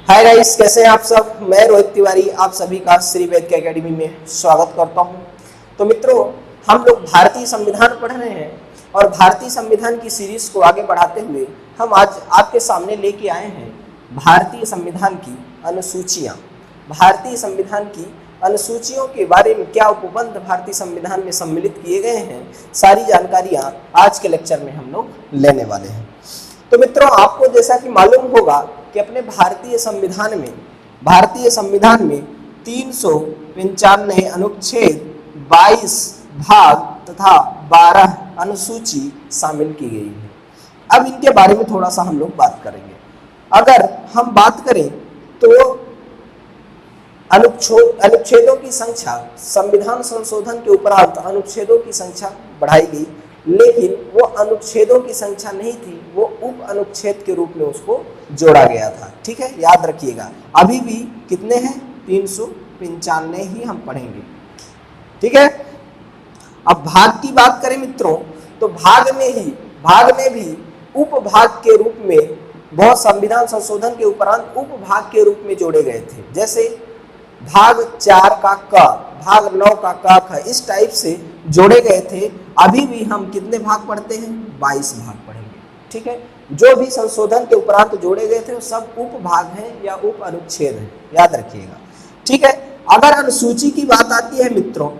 Hi guys, कैसे हैं आप सब। मैं रोहित तिवारी आप सभी का श्री वैद्य एकेडमी में स्वागत करता हूं। तो मित्रों, हम लोग भारतीय संविधान पढ़ रहे हैं और भारतीय संविधान की सीरीज को आगे बढ़ाते हुए हम आज आपके सामने लेके आए हैं भारतीय संविधान की अनुसूचियां। भारतीय संविधान की अनुसूचियों के बारे में क्या उपबंध भारतीय संविधान में सम्मिलित किए गए हैं, सारी जानकारियां आज के लेक्चर में हम लोग लेने वाले हैं। तो मित्रों, आपको जैसा कि मालूम होगा कि अपने भारतीय संविधान में 395 अनुच्छेद, 22 भाग तथा 12 अनुसूची शामिल की गई है। अब इनके बारे में थोड़ा सा हम लोग बात करेंगे। अगर हम बात करें तो अनुच्छेदों की संख्या, संविधान संशोधन के उपरांत अनुच्छेदों की संख्या बढ़ाई गई, लेकिन वो अनुच्छेदों की संख्या नहीं थी, वो उप अनुच्छेद के रूप में उसको जोड़ा गया था। ठीक है, याद रखिएगा। अभी भी कितने हैं? 395 ही हम पढ़ेंगे। ठीक है। अब भाग की बात करें मित्रों, तो भाग में भी उपभाग के रूप में बहुत संविधान संशोधन के उपरांत उपभाग के रूप में जोड़े गए थे। जैसे भाग 4 का क, भाग 9 का क, ख, इस टाइप से जोड़े गए थे। अभी भी हम कितने भाग पढ़ते हैं? 22 भाग पढ़ेंगे। ठीक है। जो भी संशोधन के उपरांत जोड़े गए थे वो सब उपभाग हैं या उप अनुच्छेद हैं, याद रखिएगा। ठीक है। अगर अनुसूची की बात आती है मित्रों,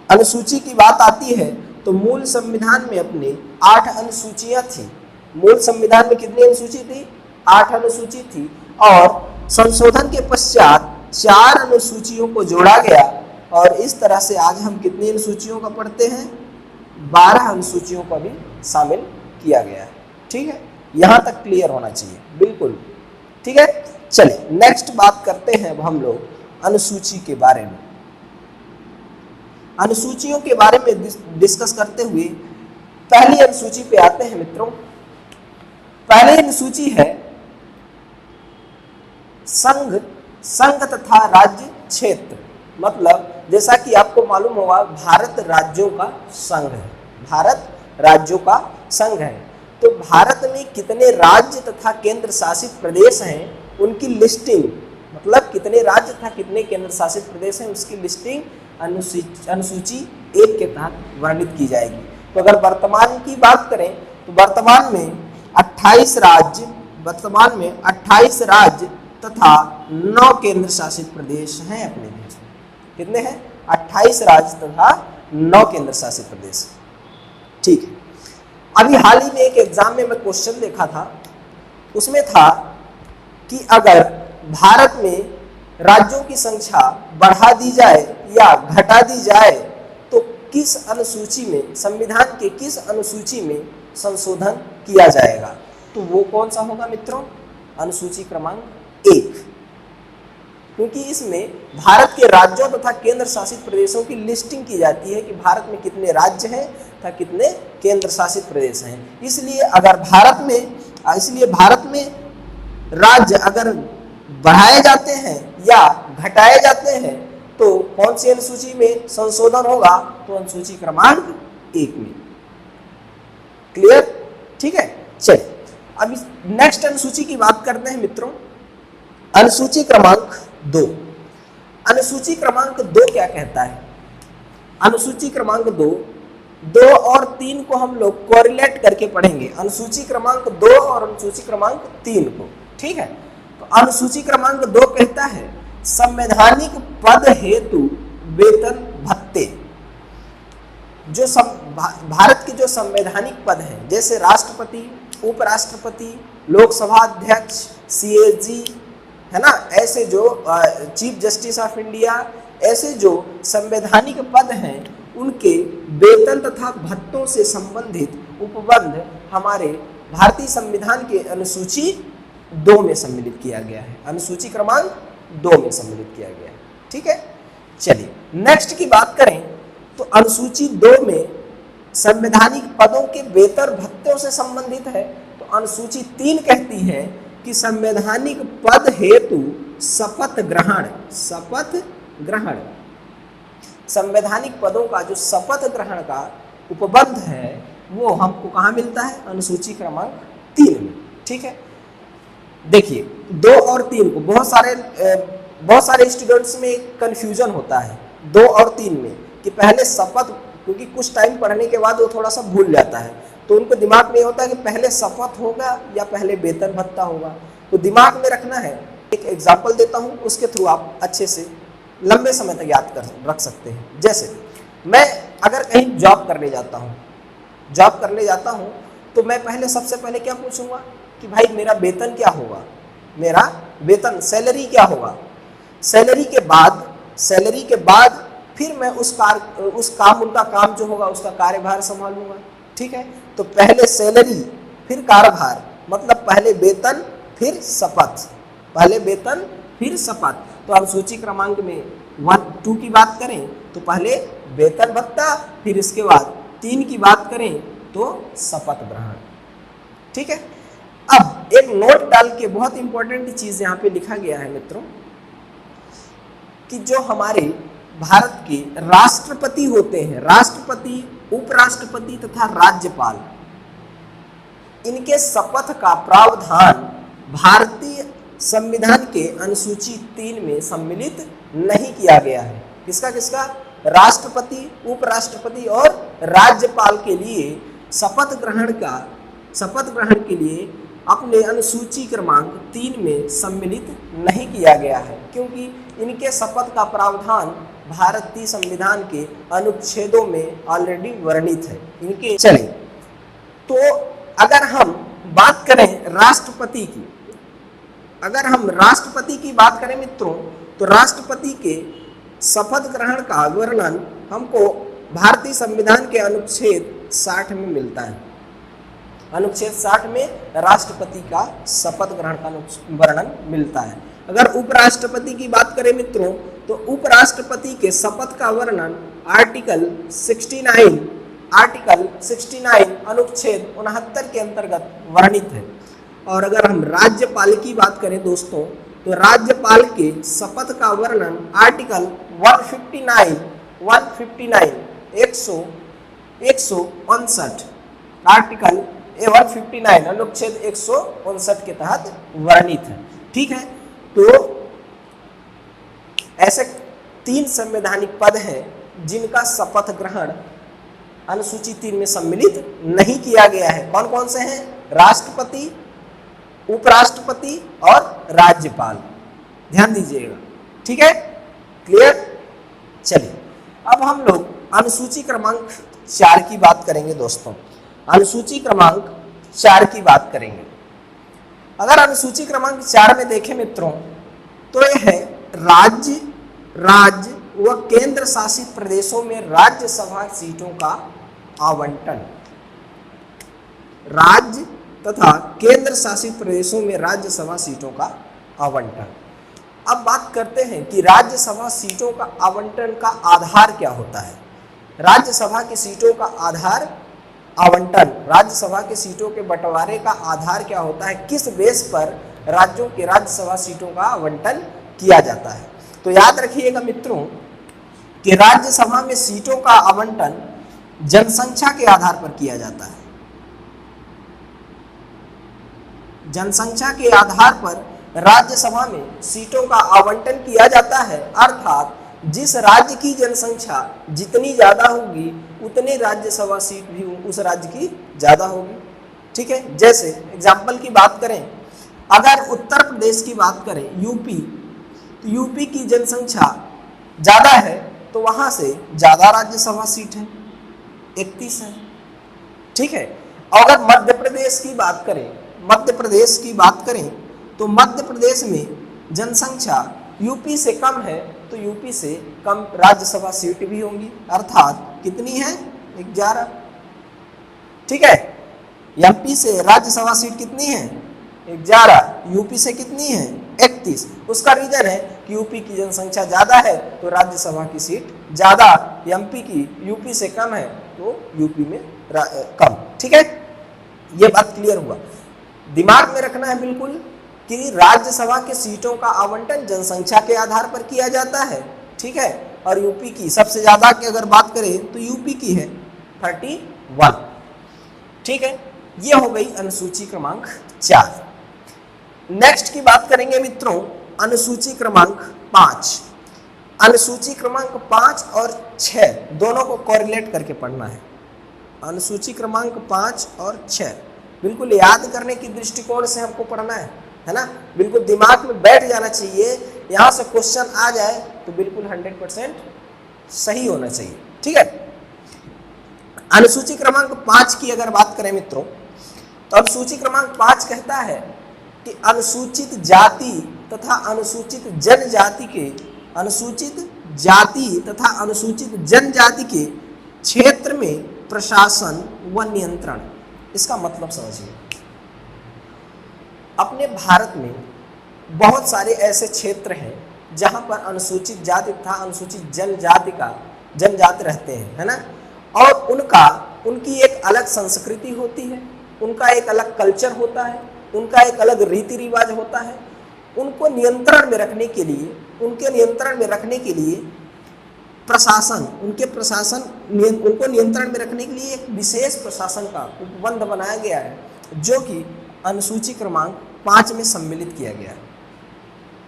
अनुसूची की बात आती है तो मूल संविधान में अपने 8 अनुसूचियां थी। मूल संविधान में कितनी अनुसूची थी? 8 अनुसूची थी। और संशोधन के पश्चात 4 अनुसूचियों को जोड़ा गया और इस तरह से आज हम कितनी अनुसूचियों का पढ़ते हैं? 12 अनुसूचियों का भी शामिल किया गया है। ठीक है, यहां तक क्लियर होना चाहिए, बिल्कुल। ठीक है, चलिए नेक्स्ट बात करते हैं अब हम लोग अनुसूची के बारे में। अनुसूचियों के बारे में डिस्कस करते हुए पहली अनुसूची पे आते हैं मित्रों। पहली अनुसूची है संघ तथा राज्य क्षेत्र। मतलब जैसा कि आपको मालूम होगा, भारत राज्यों का संघ है। भारत राज्यों का संघ है। तो भारत में कितने राज्य तथा केंद्र शासित प्रदेश हैं, उनकी लिस्टिंग, मतलब कितने राज्य तथा कितने केंद्र शासित प्रदेश हैं, उसकी लिस्टिंग अनुसूची 1 के तहत वर्णित की जाएगी। तो अगर वर्तमान की बात करें तो वर्तमान में 28 राज्य तथा 9 केंद्र शासित प्रदेश हैं अपने देश में। कितने हैं? 28 राज्य तथा 9 केंद्र शासित प्रदेश। ठीक है। अभी हाल ही में एक एग्जाम में मैं क्वेश्चन देखा था, उसमें था कि अगर भारत में राज्यों की संख्या बढ़ा दी जाए या घटा दी जाए तो किस अनुसूची में, संविधान के किस अनुसूची में संशोधन किया जाएगा? तो वो कौन सा होगा मित्रों? अनुसूची क्रमांक 1, क्योंकि इसमें भारत के राज्यों तथा केंद्र शासित प्रदेशों की लिस्टिंग की जाती है कि भारत में कितने राज्य हैं तथा कितने केंद्र शासित प्रदेश हैं। इसलिए भारत में राज्य अगर बढ़ाए जाते हैं या घटाए जाते हैं तो कौन सी अनुसूची में संशोधन होगा? तो अनुसूची क्रमांक 1 में। क्लियर? ठीक है। चलिए अब नेक्स्ट अनुसूची की बात करते हैं मित्रों। अनुसूची क्रमांक 2। अनुसूची क्रमांक 2 क्या कहता है? अनुसूची क्रमांक 2 और 3 को हम लोग कोरिलेट करके पढ़ेंगे। अनुसूची क्रमांक 2 और अनुसूची क्रमांक 3 को। ठीक है। तो अनुसूची क्रमांक 2 कहता है संवैधानिक पद हेतु वेतन भत्ते। जो भारत के जो संवैधानिक पद हैं, जैसे राष्ट्रपति, उपराष्ट्रपति, लोकसभा अध्यक्ष, CAG, है ना, ऐसे जो चीफ जस्टिस ऑफ इंडिया, ऐसे जो संवैधानिक पद हैं, उनके वेतन तथा भत्तों से संबंधित उपबंध हमारे भारतीय संविधान के अनुसूची 2 में सम्मिलित किया गया है। अनुसूची क्रमांक 2 में सम्मिलित किया गया है। ठीक है। चलिए नेक्स्ट की बात करें तो अनुसूची 2 में संवैधानिक पदों के वेतन भत्तों से संबंधित है। तो अनुसूची 3 कहती है कि संवैधानिक पद हेतु शपथ ग्रहण, संवैधानिक पदों का जो शपथ ग्रहण का उपबंध है वो हमको कहाँ मिलता है? अनुसूची क्रमांक 3 में। ठीक है। देखिए 2 और 3 को बहुत सारे स्टूडेंट्स में कंफ्यूजन होता है 2 और 3 में कि पहले शपथ, क्योंकि कुछ टाइम पढ़ने के बाद वो थोड़ा सा भूल जाता है, तो उनको दिमाग में होता है कि पहले शपथ होगा या पहले वेतन भत्ता होगा। तो दिमाग में रखना है, एक एग्जाम्पल देता हूँ, उसके थ्रू आप अच्छे से लंबे समय तक याद कर रख सकते हैं। जैसे मैं अगर कहीं जॉब करने जाता हूँ तो मैं पहले सबसे पहले क्या पूछूंगा कि भाई मेरा वेतन क्या होगा, मेरा वेतन सैलरी क्या होगा। सैलरी के बाद फिर मैं उनका काम जो होगा उसका कार्यभार संभालूंगा। ठीक है, तो पहले सैलरी फिर कार्यभार, मतलब पहले वेतन फिर शपथ। तो अब सूची क्रमांक में 1, 2 की बात करें तो पहले वेतन भत्ता, फिर इसके बाद 3 की बात करें तो शपथ ग्रहण। ठीक है, अब एक नोट डाल के बहुत इंपॉर्टेंट चीज यहाँ पे लिखा गया है मित्रों कि जो हमारे भारत के राष्ट्रपति होते हैं, राष्ट्रपति, उपराष्ट्रपति तथा राज्यपाल, इनके शपथ का प्रावधान भारतीय संविधान के अनुसूची 3 में सम्मिलित नहीं किया गया है। किसका? राष्ट्रपति, उपराष्ट्रपति और राज्यपाल के लिए शपथ ग्रहण के लिए अपने अनुसूची क्रमांक 3 में सम्मिलित नहीं किया गया है, क्योंकि इनके शपथ का प्रावधान भारतीय संविधान के अनुच्छेदों में ऑलरेडी वर्णित है इनके। चलिए, तो अगर हम बात करें राष्ट्रपति की बात करें मित्रों, तो राष्ट्रपति के शपथ ग्रहण का वर्णन हमको भारतीय संविधान के अनुच्छेद 60 में मिलता है। अनुच्छेद 60 में राष्ट्रपति का शपथ ग्रहण का वर्णन मिलता है। अगर उपराष्ट्रपति की बात करें मित्रों, तो उपराष्ट्रपति के शपथ का वर्णन आर्टिकल 69 अनुच्छेद 69 के अंतर्गत वर्णित है। और अगर हम राज्यपाल की बात करें दोस्तों, तो राज्यपाल के शपथ का वर्णन आर्टिकल 159 आर्टिकल 159 अनुच्छेद 159 के तहत वर्णित है। ठीक है, तो ऐसे 3 संवैधानिक पद हैं जिनका शपथ ग्रहण अनुसूची 3 में सम्मिलित नहीं किया गया है। कौन कौन से हैं? राष्ट्रपति, उपराष्ट्रपति और राज्यपाल। ध्यान दीजिएगा। ठीक है, क्लियर? चलिए, अब हम लोग अनुसूची क्रमांक 4 की बात करेंगे दोस्तों। अनुसूची क्रमांक 4 की बात करेंगे। अगर अनुसूची क्रमांक 4 में देखें मित्रों, तो यह है राज्य व केंद्र शासित प्रदेशों में राज्यसभा सीटों का आवंटन। राज्य तथा केंद्र शासित प्रदेशों में राज्यसभा सीटों का आवंटन। अब बात करते हैं कि राज्यसभा सीटों का आवंटन का आधार क्या होता है। राज्यसभा की सीटों का आधार आवंटन, राज्यसभा के सीटों के बंटवारे का आधार क्या होता है, किस बेस पर राज्यों के राज्यसभा सीटों का आवंटन किया जाता है। तो याद रखिएगा मित्रों कि राज्यसभा में सीटों का आवंटन जनसंख्या के आधार पर किया जाता है। जनसंख्या के आधार पर राज्यसभा में सीटों का आवंटन किया जाता है, अर्थात जिस राज्य की जनसंख्या जितनी ज्यादा होगी उतनी राज्यसभा सीट भी उस राज्य की ज्यादा होगी। ठीक है, जैसे एग्जाम्पल की बात करें, अगर उत्तर प्रदेश की बात करें, यूपी, तो यूपी की जनसंख्या ज्यादा है तो वहां से ज्यादा राज्यसभा सीट है, 31 है। ठीक है, अगर मध्य प्रदेश की बात करें तो मध्य प्रदेश में जनसंख्या यूपी से कम है तो यूपी से कम राज्यसभा सीट भी होंगी, अर्थात कितनी है? 11। ठीक है, एमपी से राज्यसभा सीट कितनी है? 11। यूपी से कितनी है? 31। उसका रीजन है कि यूपी की जनसंख्या ज्यादा है तो राज्यसभा की सीट ज्यादा, एमपी की यूपी से कम है तो यूपी में कम। ठीक है, ये बात क्लियर हुआ। दिमाग में रखना है बिल्कुल कि राज्यसभा के सीटों का आवंटन जनसंख्या के आधार पर किया जाता है। ठीक है, और यूपी की सबसे ज्यादा की अगर बात करें तो यूपी की है 31। ठीक है, ये हो गई अनुसूची क्रमांक 4। नेक्स्ट की बात करेंगे मित्रों अनुसूची क्रमांक 5। अनुसूची क्रमांक 5 और 6 दोनों को कोरिलेट करके पढ़ना है। अनुसूची क्रमांक 5 और 6 बिल्कुल याद करने की दृष्टिकोण से हमको पढ़ना है ना, बिल्कुल दिमाग में बैठ जाना चाहिए। यहां से क्वेश्चन आ जाए तो बिल्कुल 100% सही होना चाहिए, ठीक है। अनुसूची क्रमांक 5 की अगर बात करें मित्रों, तो अनुसूची क्रमांक 5 कहता है कि अनुसूचित जाति तथा अनुसूचित जनजाति के, अनुसूचित जाति तथा अनुसूचित जनजाति के क्षेत्र में प्रशासन व नियंत्रण। इसका मतलब समझिए, अपने भारत में बहुत सारे ऐसे क्षेत्र हैं जहां पर अनुसूचित जाति तथा अनुसूचित जनजाति रहते हैं, है ना, और उनकी एक अलग संस्कृति होती है, उनका एक अलग कल्चर होता है, उनका एक अलग रीति रिवाज होता है। उनको नियंत्रण में रखने के लिए, उनको नियंत्रण में रखने के लिए एक विशेष प्रशासन का उपबंध बनाया गया है, जो कि अनुसूची क्रमांक 5 में सम्मिलित किया गया है,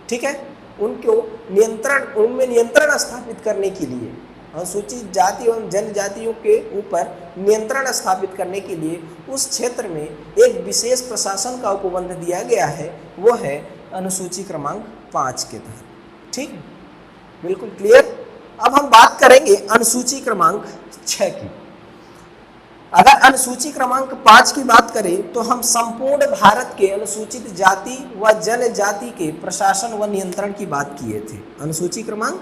ठीक है। उनमें नियंत्रण स्थापित करने के लिए, अनुसूचित जाति एवं जनजातियों के ऊपर नियंत्रण स्थापित करने के लिए उस क्षेत्र में एक विशेष प्रशासन का उपबंध दिया गया है, वो है अनुसूची क्रमांक 5 के तहत, ठीक, बिल्कुल क्लियर। अब हम बात करेंगे अनुसूची क्रमांक 6 की। अगर अनुसूची क्रमांक 5 की बात करें तो हम संपूर्ण भारत के अनुसूचित जाति व जनजाति के प्रशासन व नियंत्रण की बात किए थे अनुसूची क्रमांक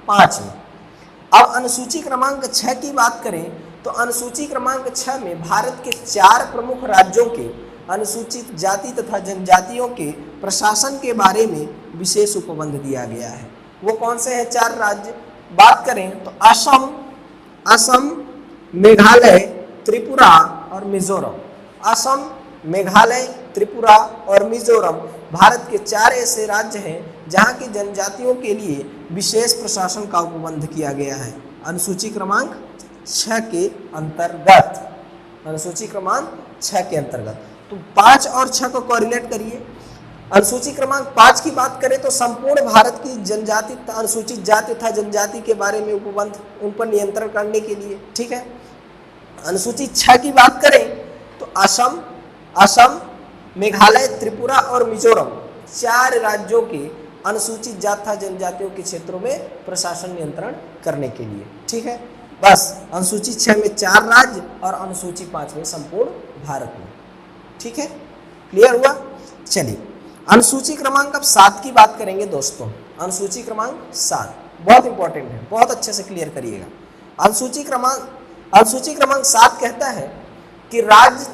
5 में। अब अनुसूची क्रमांक 6 की बात करें तो अनुसूची क्रमांक 6 में भारत के 4 प्रमुख राज्यों के अनुसूचित जाति तथा जनजातियों के प्रशासन के बारे में विशेष उपबंध दिया गया है। वो कौन से हैं 4 राज्य? बात करें तो असम, मेघालय, त्रिपुरा और मिजोरम। असम, मेघालय, त्रिपुरा और मिजोरम भारत के 4 ऐसे राज्य हैं जहां की जनजातियों के लिए विशेष प्रशासन का उपबंध किया गया है अनुसूची क्रमांक 6 के अंतर्गत। अनुसूची क्रमांक 6 के अंतर्गत तो 5 और 6 को कोरिलेट करिए। अनुसूची क्रमांक 5 की बात करें तो संपूर्ण भारत की जनजाति, अनुसूचित जाति तथा जनजाति के बारे में उपबंध, उन पर नियंत्रण करने के लिए, ठीक है। अनुसूची 6 की बात करें तो असम, मेघालय, त्रिपुरा और मिजोरम 4 राज्यों के अनुसूचित जाति तथा जनजातियों के क्षेत्रों में प्रशासन नियंत्रण करने के लिए, ठीक है। बस अनुसूची 6 में 4 राज्य और अनुसूची 5 में संपूर्ण भारत में, ठीक है, क्लियर हुआ। चलिए अनुसूची क्रमांक अब 7 की बात करेंगे दोस्तों। अनुसूची क्रमांक 7 बहुत इंपॉर्टेंट है, बहुत अच्छे से क्लियर करिएगा। अनुसूची क्रमांक 7 कहता है कि राज्य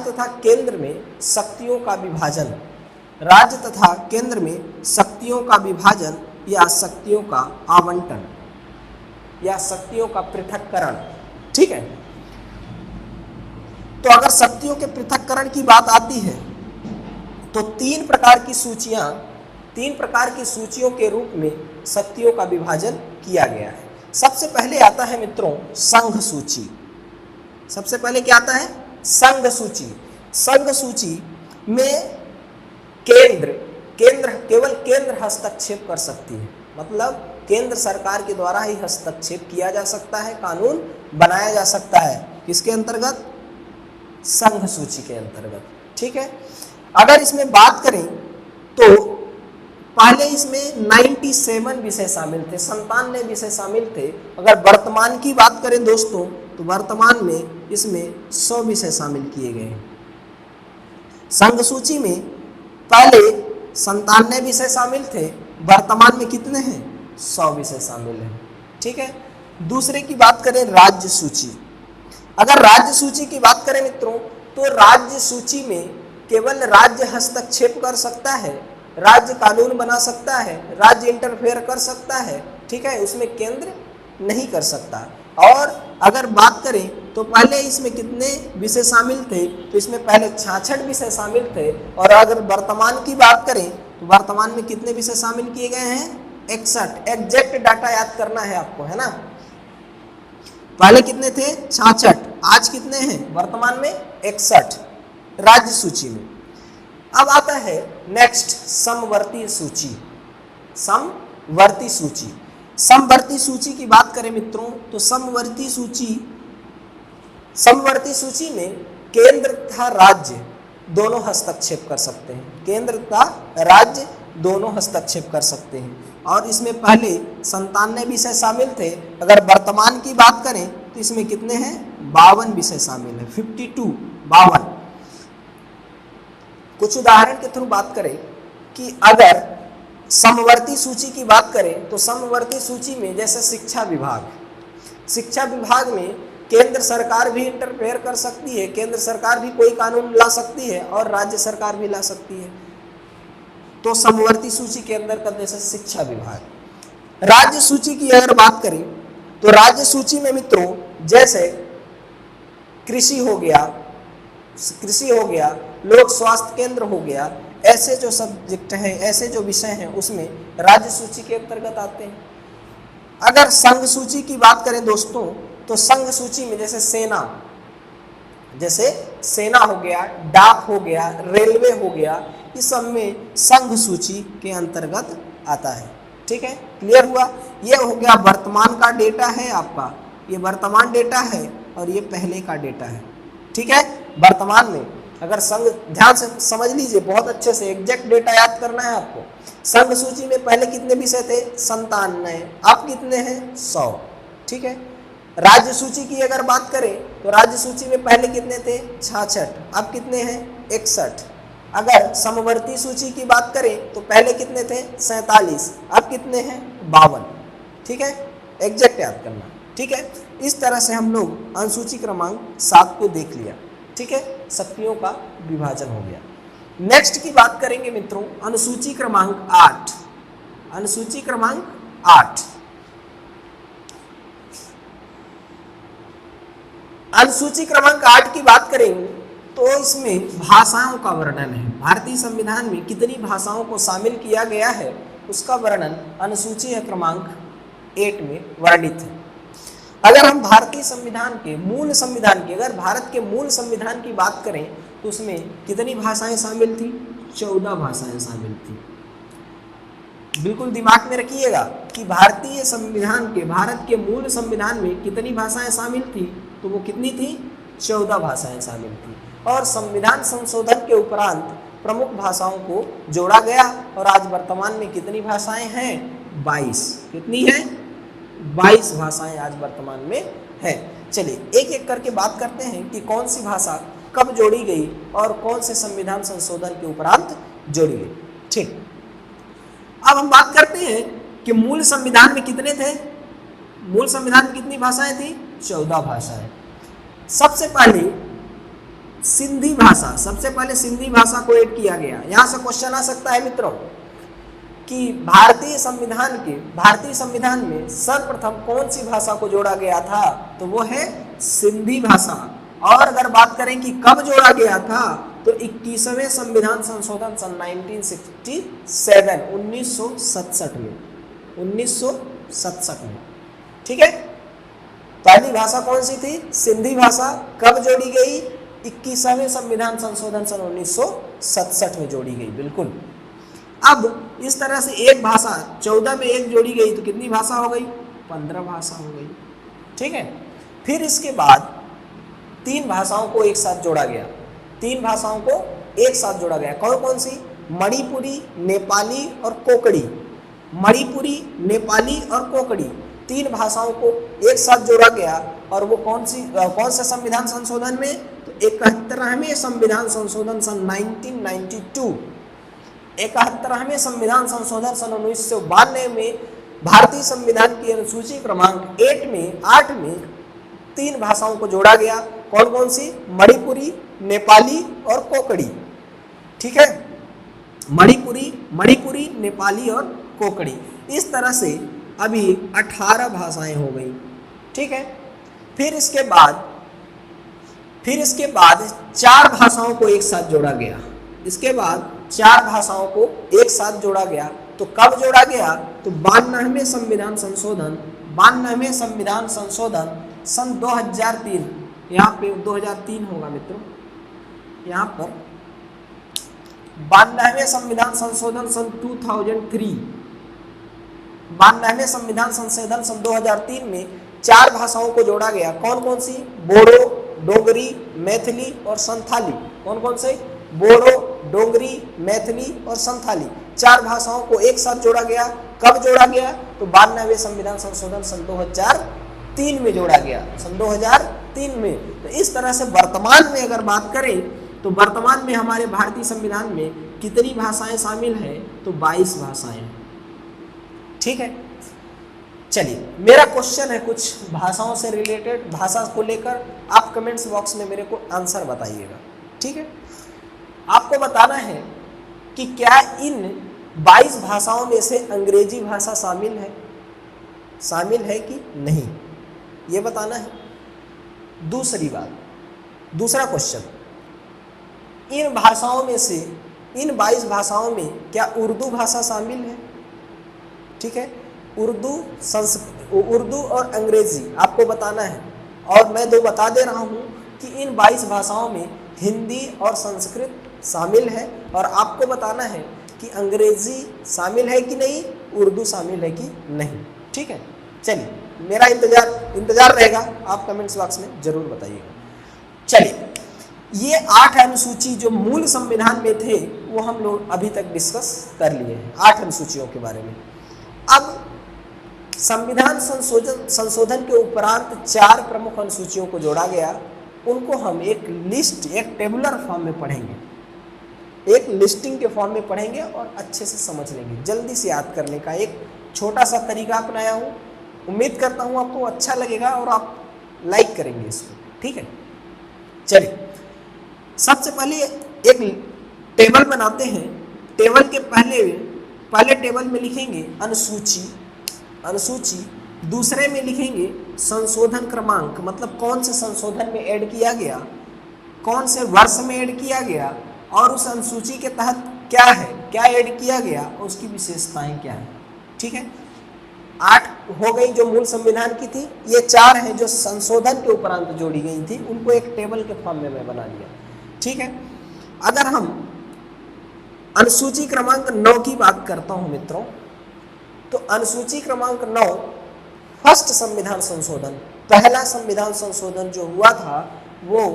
तथा केंद्र में शक्तियों का विभाजन, राज्य तथा केंद्र में शक्तियों का विभाजन या शक्तियों का आवंटन या शक्तियों का पृथक्करण, ठीक है। तो अगर शक्तियों के पृथक्करण की बात आती है तो 3 प्रकार की सूचियों के रूप में शक्तियों का विभाजन किया गया है। सबसे पहले आता है मित्रों संघ सूची। सबसे पहले क्या आता है? संघ सूची। संघ सूची में केवल केंद्र हस्तक्षेप कर सकती है, मतलब केंद्र सरकार के द्वारा ही हस्तक्षेप किया जा सकता है, कानून बनाया जा सकता है। किसके अंतर्गत? संघ सूची के अंतर्गत, ठीक है। अगर इसमें बात करें तो पहले इसमें 97 विषय शामिल थे, 97 विषय शामिल थे। अगर वर्तमान की बात करें दोस्तों तो वर्तमान में इसमें 100 विषय शामिल किए गए हैं। संघ सूची में पहले 97 विषय शामिल थे, वर्तमान में कितने हैं? 100 विषय शामिल हैं, ठीक है। दूसरे की बात करें राज्य सूची। अगर राज्य सूची की बात करें मित्रों तो राज्य सूची में केवल राज्य हस्तक्षेप कर सकता है, राज्य कानून बना सकता है, राज्य इंटरफेयर कर सकता है, ठीक है, उसमें केंद्र नहीं कर सकता। और अगर बात करें तो पहले इसमें कितने विषय शामिल थे? तो इसमें पहले 66 विषय शामिल थे। और अगर वर्तमान की बात करें तो वर्तमान में कितने विषय शामिल किए गए हैं? 61। एग्जैक्ट डाटा याद करना है आपको, है ना। पहले कितने थे? 66। आज कितने हैं वर्तमान में? 61 राज्य सूची में। अब आता है नेक्स्ट समवर्ती सूची। समवर्ती सूची, समवर्ती सूची की बात करें मित्रों तो समवर्ती सूची में केंद्र तथा राज्य दोनों हस्तक्षेप कर सकते हैं। केंद्र तथा राज्य दोनों हस्तक्षेप कर सकते हैं और इसमें पहले 97 विषय शामिल थे। अगर वर्तमान की बात करें तो इसमें कितने हैं? 52 विषय शामिल है, 52। कुछ उदाहरण के थ्रू बात करें कि अगर समवर्ती सूची की बात करें तो समवर्ती सूची में जैसे शिक्षा विभाग में केंद्र सरकार भी इंटरफेयर कर सकती है, केंद्र सरकार भी कोई कानून ला सकती है और राज्य सरकार भी ला सकती है। तो समवर्ती सूची के अंदर जैसे शिक्षा विभाग। राज्य सूची की अगर बात करें तो राज्य सूची में मित्रों जैसे कृषि हो गया, लोक स्वास्थ्य केंद्र हो गया, ऐसे जो सब्जेक्ट हैं, ऐसे जो विषय हैं उसमें राज्य सूची के अंतर्गत आते हैं। अगर संघ सूची की बात करें दोस्तों तो संघ सूची में जैसे सेना हो गया, डाक हो गया, रेलवे हो गया, इस सब में संघ सूची के अंतर्गत आता है। ठीक है, क्लियर हुआ? ये हो गया वर्तमान का डेटा है आपका, ये वर्तमान डेटा है और ये पहले का डेटा है। ठीक है, वर्तमान में अगर संघ, ध्यान से समझ लीजिए, बहुत अच्छे से एग्जैक्ट डेटा याद करना है आपको। संघ सूची में पहले कितने विषय थे? 97, अब कितने हैं? 100। ठीक है, राज्य सूची की अगर बात करें तो राज्य सूची में पहले कितने थे? 66, अब कितने हैं? 61। अगर समवर्ती सूची की बात करें तो पहले कितने थे? 47, अब कितने हैं? 52। ठीक है, एग्जैक्ट याद करना। ठीक है, इस तरह से हम लोग अनुसूची क्रमांक 7 को देख लिया। ठीक है, शक्तियों का विभाजन हो गया। नेक्स्ट की बात करेंगे मित्रों अनुसूची क्रमांक 8। अनुसूची क्रमांक 8, अनुसूची क्रमांक 8 की बात करेंगे तो इसमें भाषाओं का वर्णन है। भारतीय संविधान में कितनी भाषाओं को शामिल किया गया है उसका वर्णन अनुसूची क्रमांक 8 में वर्णित है। अगर हम भारतीय संविधान के मूल संविधान की, अगर भारत के मूल संविधान की बात करें तो उसमें कितनी भाषाएं शामिल थी? 14 भाषाएं शामिल थी। बिल्कुल दिमाग में रखिएगा कि भारतीय संविधान के, भारत के मूल संविधान में कितनी भाषाएं शामिल थी? तो वो कितनी थी? 14 भाषाएं शामिल थी। और संविधान संशोधन के उपरांत प्रमुख भाषाओं को जोड़ा गया और आज वर्तमान में कितनी भाषाएं हैं? 22। कितनी है? 22 भाषाएं आज वर्तमान में है। चलिए एक एक करके बात करते हैं कि कौन सी भाषा कब जोड़ी गई और कौन से संविधान संशोधन के उपरांत जोड़ी गई। ठीक, अब हम बात करते हैं कि मूल संविधान में कितने थे? मूल संविधान में कितनी भाषाएं थी? 14 भाषाएं। सबसे पहले सिंधी भाषा को ऐड किया गया। यहां से क्वेश्चन आ सकता है मित्रों कि भारतीय संविधान में सर्वप्रथम कौन सी भाषा को जोड़ा गया था? तो वो है सिंधी भाषा। और अगर बात करें कि कब जोड़ा गया था तो 21वें संविधान संशोधन सन 1967 में। ठीक है, पहली भाषा कौन सी थी? सिंधी भाषा। कब जोड़ी गई? 21वें संविधान संशोधन सन 1967 में जोड़ी गई। बिल्कुल। अब इस तरह से एक भाषा 14 में एक जोड़ी गई तो कितनी भाषा हो गई? 15 भाषा हो गई। ठीक है, फिर इसके बाद 3 भाषाओं को एक साथ जोड़ा गया। 3 भाषाओं को एक साथ जोड़ा गया। कौन कौन सी? मणिपुरी, नेपाली और कोंकणी। मणिपुरी, नेपाली और कोंकणी 3 भाषाओं को एक साथ जोड़ा गया। और वो कौन से संविधान संशोधन में? तो 71वें संविधान संशोधन सन 1992। 71वें संविधान संशोधन सन 1992 में भारतीय संविधान की अनुसूची क्रमांक 8 में 3 भाषाओं को जोड़ा गया। कौन कौन सी? मणिपुरी, नेपाली और कोंकणी। ठीक है, मणिपुरी, नेपाली और कोंकणी। इस तरह से अभी 18 भाषाएं हो गई। ठीक है, फिर इसके बाद 4 भाषाओं को एक साथ जोड़ा गया। इसके बाद 4 भाषाओं को एक साथ जोड़ा गया। तो कब जोड़ा गया? तो 92वें संविधान संशोधन सन 2003। यहाँ पे 2003 होगा मित्रों, यहाँ पर 92वें संविधान संशोधन सन 2003, 92वें संविधान संशोधन सन 2003 में 4 भाषाओं को जोड़ा गया। कौन कौन सी? बोडो, डोगरी, मैथिली और संथाली। कौन कौन से? बोडो, डोगरी, मैथिली और संथाली, 4 भाषाओं को एक साथ जोड़ा गया। कब जोड़ा गया? तो 92वें संविधान संशोधन सन 2003 में जोड़ा गया, सन 2003 में। तो इस तरह से वर्तमान में अगर बात करें तो वर्तमान में हमारे भारतीय संविधान में कितनी भाषाएं शामिल हैं? तो 22 भाषाएं। ठीक है, चलिए मेरा क्वेश्चन है कुछ भाषाओं से रिलेटेड, भाषा को लेकर आप कमेंट्स बॉक्स में मेरे को आंसर बताइएगा। ठीक है, आपको बताना है कि क्या इन 22 भाषाओं में से अंग्रेजी भाषा शामिल है कि नहीं, ये बताना है। दूसरी बात, दूसरा क्वेश्चन, इन भाषाओं में से, इन 22 भाषाओं में क्या उर्दू भाषा शामिल है? ठीक है, उर्दू और अंग्रेजी आपको बताना है। और मैं 2 बता दे रहा हूं कि इन 22 भाषाओं में हिंदी और संस्कृत शामिल है, और आपको बताना है कि अंग्रेजी शामिल है कि नहीं, उर्दू शामिल है कि नहीं। ठीक है, चलिए मेरा इंतजार रहेगा, आप कमेंट्स बॉक्स में जरूर बताइएगा। चलिए, ये 8 अनुसूची जो मूल संविधान में थे वो हम लोग अभी तक डिस्कस कर लिए हैं, 8 अनुसूचियों के बारे में। अब संविधान संशोधन के उपरांत 4 प्रमुख अनुसूचियों को जोड़ा गया, उनको हम एक लिस्ट, एक टेबुलर फॉर्म में पढ़ेंगे, एक लिस्टिंग के फॉर्म में पढ़ेंगे और अच्छे से समझ लेंगे। जल्दी से याद करने का एक छोटा सा तरीका अपनाया हूँ, उम्मीद करता हूँ आपको अच्छा लगेगा और आप लाइक करेंगे इसको। ठीक है, चलिए सबसे पहले एक टेबल बनाते हैं। टेबल के पहले टेबल में लिखेंगे अनुसूची, दूसरे में लिखेंगे संशोधन क्रमांक, मतलब कौन से संशोधन में ऐड किया गया, कौन से वर्ष में ऐड किया गया, और उस अनुसूची के तहत क्या है, क्या ऐड किया गया और उसकी विशेषताएं क्या है। ठीक है, 8 हो गई जो मूल संविधान की थी, ये 4 हैं जो संशोधन के उपरांत जोड़ी गई थी, उनको एक टेबल के फॉर्म में मैं बना लिया। ठीक है, अगर हम अनुसूची क्रमांक 9 की बात करता हूं मित्रों, तो अनुसूची क्रमांक 9 फर्स्ट संविधान संशोधन, पहला संविधान संशोधन जो हुआ था, वो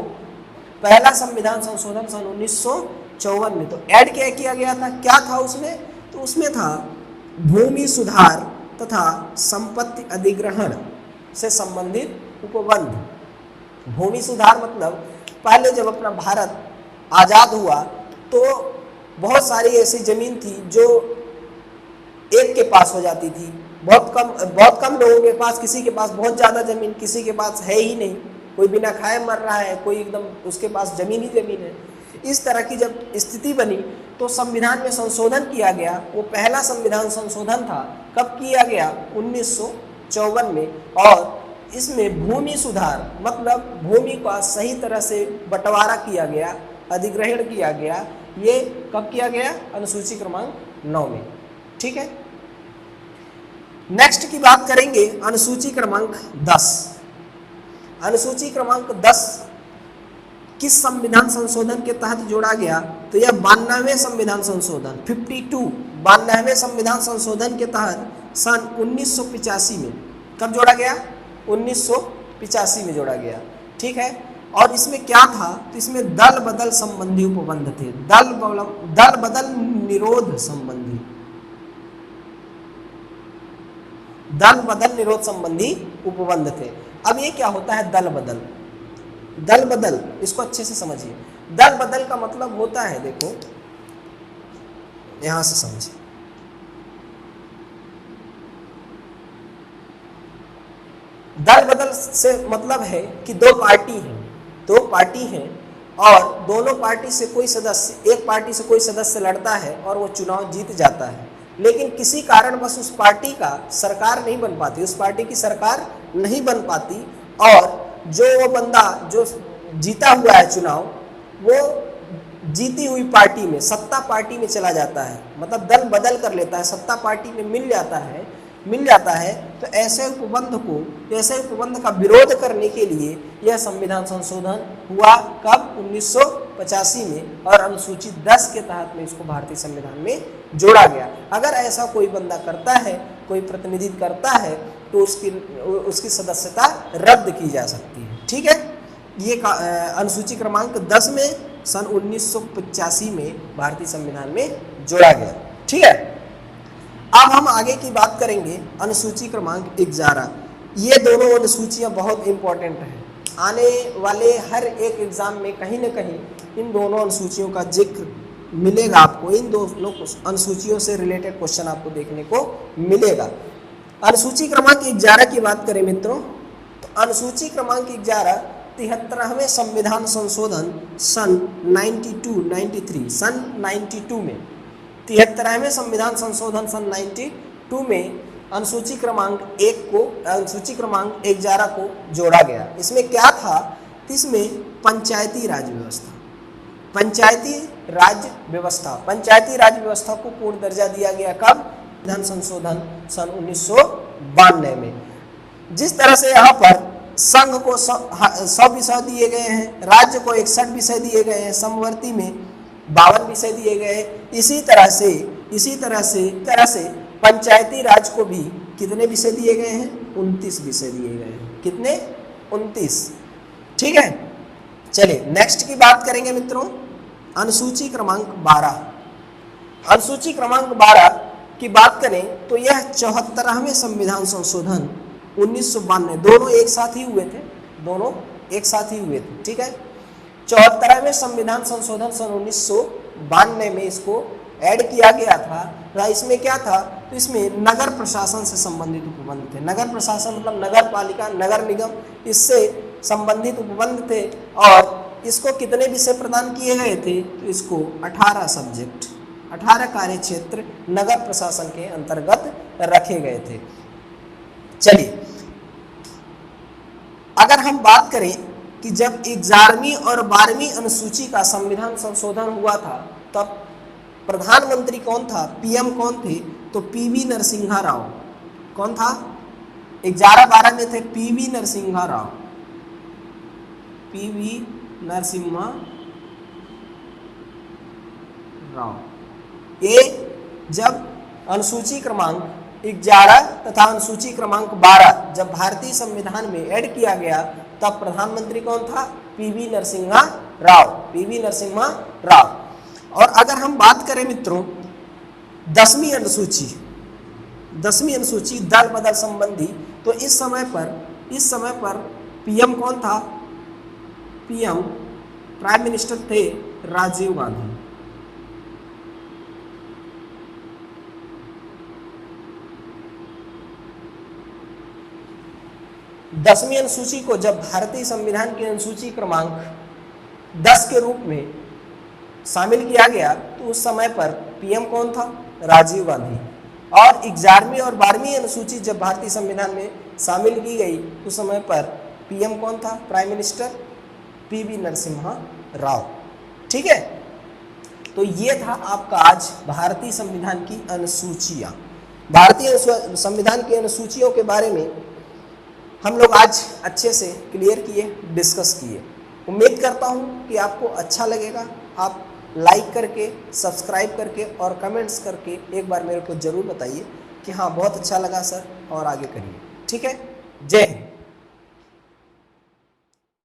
पहला संविधान संशोधन सन 1954 में। तो ऐड क्या किया गया था, क्या था उसमें? तो उसमें था भूमि सुधार तथा संपत्ति अधिग्रहण से संबंधित उपबंध। भूमि सुधार मतलब पहले जब अपना भारत आज़ाद हुआ तो बहुत सारी ऐसी जमीन थी जो एक के पास हो जाती थी, बहुत कम लोगों के पास, किसी के पास बहुत ज़्यादा ज़मीन, किसी के पास है ही नहीं, कोई बिना खाए मर रहा है, कोई एकदम उसके पास ज़मीन ही ज़मीन है। इस तरह की जब स्थिति बनी तो संविधान में संशोधन किया गया। वो पहला संविधान संशोधन था, कब किया गया? 1954 में। और इसमें भूमि सुधार मतलब भूमि का सही तरह से बंटवारा किया गया, अधिग्रहण किया गया। ये कब किया गया? अनुसूची क्रमांक 9 में। ठीक है, नेक्स्ट की बात करेंगे अनुसूची क्रमांक 10। अनुसूची क्रमांक 10 किस संविधान संशोधन के तहत जोड़ा गया? तो यह 92वें संविधान संशोधन 92वें संविधान संशोधन के तहत सन 1985 में। कब जोड़ा गया? 1985 में जोड़ा गया। ठीक है, और इसमें क्या था? तो इसमें दल बदल संबंधी उपबंध थे, दल बदल निरोध संबंधी, दल बदल निरोध संबंधी उपबंध थे। अब ये क्या होता है दल बदल? दल बदल इसको अच्छे से समझिए। दल बदल का मतलब होता है, देखो यहां से समझिए, दल बदल से मतलब है कि दो पार्टी हैं और दोनों पार्टी से कोई सदस्य, एक पार्टी से कोई सदस्य लड़ता है और वो चुनाव जीत जाता है, लेकिन किसी कारणवश उस पार्टी का सरकार नहीं बन पाती, उस पार्टी की सरकार नहीं बन पाती, और जो वो बंदा जो जीता हुआ है चुनाव, वो जीती हुई पार्टी में, सत्ता पार्टी में चला जाता है, मतलब दल बदल कर लेता है, सत्ता पार्टी में मिल जाता है। तो ऐसे उपबंध का विरोध करने के लिए यह संविधान संशोधन हुआ। कब? 1985 में और अनुसूची 10 के तहत में इसको भारतीय संविधान में जोड़ा गया। अगर ऐसा कोई बंदा करता है, कोई प्रतिनिधित्व करता है, तो उसकी सदस्यता रद्द की जा सकती है। ठीक है, ये अनुसूची क्रमांक 10 में सन 1985 में भारतीय संविधान में जोड़ा गया। ठीक है, अब हम आगे की बात करेंगे अनुसूची क्रमांक 11। ये दोनों अनुसूचियां बहुत इंपॉर्टेंट हैं। आने वाले हर एक एग्जाम में कहीं ना कहीं इन दोनों अनुसूचियों का जिक्र मिलेगा आपको। इन दोनों अनुसूचियों से रिलेटेड क्वेश्चन आपको देखने को मिलेगा। अनुसूची क्रमांक 11 की बात करें मित्रों, तो अनुसूची क्रमांक 11 73वें संविधान संशोधन सन 92 में 73वें संविधान संशोधन सन 92 में अनुसूची क्रमांक 11 को जोड़ा गया। इसमें क्या था? इसमें पंचायती राज व्यवस्था को पूर्ण दर्जा दिया गया। कब? संविधान संशोधन सन 1992 में। जिस तरह से यहाँ पर संघ को 100 विषय दिए गए हैं, राज्य को 61 विषय दिए गए हैं, समवर्ती में 52 विषय दिए गए हैं, इसी तरह से पंचायती राज को भी कितने विषय दिए गए हैं? 29 विषय दिए गए हैं। कितने? 29। ठीक है, चलिए नेक्स्ट की बात करेंगे मित्रों, अनुसूची क्रमांक 12। अनुसूची क्रमांक 12 की बात करें तो यह 74वें संविधान संशोधन 1992, दोनों एक साथ ही हुए थे। ठीक है, 74वें संविधान संशोधन सन 1992 में इसको ऐड किया गया था। इसमें क्या था? तो इसमें नगर प्रशासन से संबंधित उपबंध थे। नगर प्रशासन मतलब नगर पालिका, नगर निगम, इससे संबंधित उपबंध थे। और इसको कितने विषय प्रदान किए गए थे? तो इसको 18 सब्जेक्ट, 18 कार्य क्षेत्र नगर प्रशासन के अंतर्गत रखे गए थे। चलिए, अगर हम बात करें कि जब 11वीं और 12वीं अनुसूची का संविधान संशोधन हुआ था, तब प्रधानमंत्री कौन था? पीएम कौन थे? तो पीवी नरसिम्हा राव। कौन था? 11-12 में थे पीवी नरसिम्हा राव। ये जब अनुसूची क्रमांक 11 तथा अनुसूची क्रमांक 12 जब भारतीय संविधान में ऐड किया गया, तब प्रधानमंत्री कौन था? पीवी नरसिम्हा राव। और अगर हम बात करें मित्रों 10वीं अनुसूची दल बदल संबंधी, तो इस समय पर पीएम कौन था? पीएम प्राइम मिनिस्टर थे राजीव गांधी। दसवीं अनुसूची को जब भारतीय संविधान की अनुसूची क्रमांक 10 के रूप में शामिल किया गया, तो उस समय पर पीएम कौन था? राजीव गांधी। और 11वीं और 12वीं अनुसूची जब भारतीय संविधान में शामिल की गई, उस समय पर पीएम कौन था? Prime minister PV Narasimha Rao. ठीक है, तो ये था आपका आज भारतीय संविधान की अनुसूचियां। भारतीय संविधान की अनुसूचियों के बारे में हम लोग आज अच्छे से क्लियर किए, डिस्कस किए। उम्मीद करता हूँ कि आपको अच्छा लगेगा। आप लाइक करके, सब्सक्राइब करके और कमेंट्स करके एक बार मेरे को ज़रूर बताइए कि हाँ बहुत अच्छा लगा सर, और आगे करिए। ठीक है, जय हिंद।